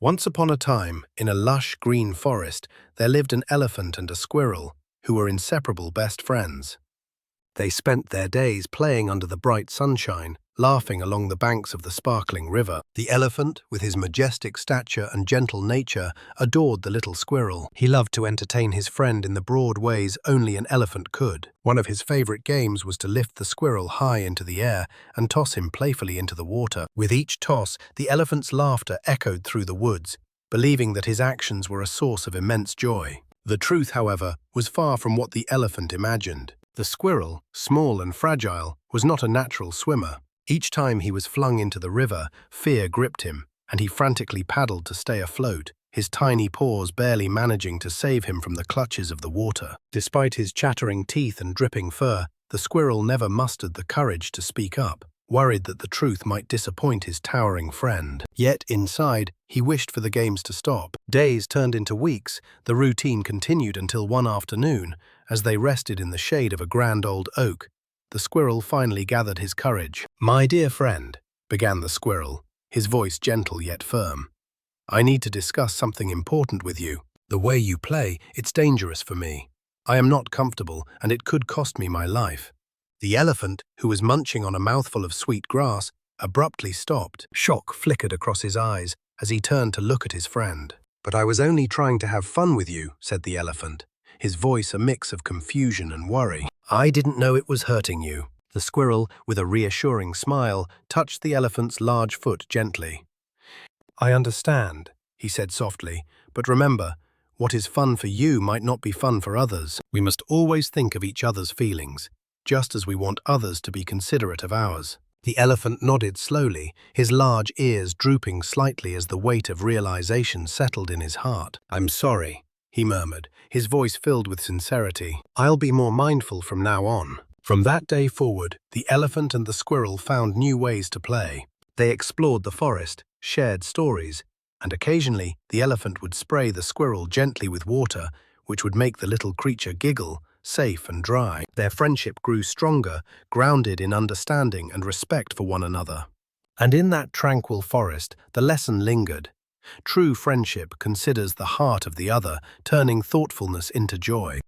Once upon a time, in a lush green forest, there lived an elephant and a squirrel who were inseparable best friends. They spent their days playing under the bright sunshine, laughing along the banks of the sparkling river. The elephant, with his majestic stature and gentle nature, adored the little squirrel. He loved to entertain his friend in the broad ways only an elephant could. One of his favorite games was to lift the squirrel high into the air and toss him playfully into the water. With each toss, the elephant's laughter echoed through the woods, believing that his actions were a source of immense joy. The truth, however, was far from what the elephant imagined. The squirrel, small and fragile, was not a natural swimmer. Each time he was flung into the river, fear gripped him, and he frantically paddled to stay afloat, his tiny paws barely managing to save him from the clutches of the water. Despite his chattering teeth and dripping fur, the squirrel never mustered the courage to speak up, worried that the truth might disappoint his towering friend. Yet, inside, he wished for the games to stop. Days turned into weeks. The routine continued until one afternoon, as they rested in the shade of a grand old oak, the squirrel finally gathered his courage. "My dear friend," began the squirrel, his voice gentle yet firm, "I need to discuss something important with you. The way you play, it's dangerous for me. I am not comfortable, and it could cost me my life." The elephant, who was munching on a mouthful of sweet grass, abruptly stopped. Shock flickered across his eyes as he turned to look at his friend. "But I was only trying to have fun with you," said the elephant, his voice a mix of confusion and worry. "I didn't know it was hurting you." The squirrel, with a reassuring smile, touched the elephant's large foot gently. "I understand," he said softly, "but remember, what is fun for you might not be fun for others. We must always think of each other's feelings, just as we want others to be considerate of ours." The elephant nodded slowly, his large ears drooping slightly as the weight of realization settled in his heart. "I'm sorry," he murmured, his voice filled with sincerity. "I'll be more mindful from now on." From that day forward, the elephant and the squirrel found new ways to play. They explored the forest, shared stories, and occasionally the elephant would spray the squirrel gently with water, which would make the little creature giggle, safe and dry. Their friendship grew stronger, grounded in understanding and respect for one another. And in that tranquil forest, the lesson lingered. True friendship considers the heart of the other, turning thoughtfulness into joy.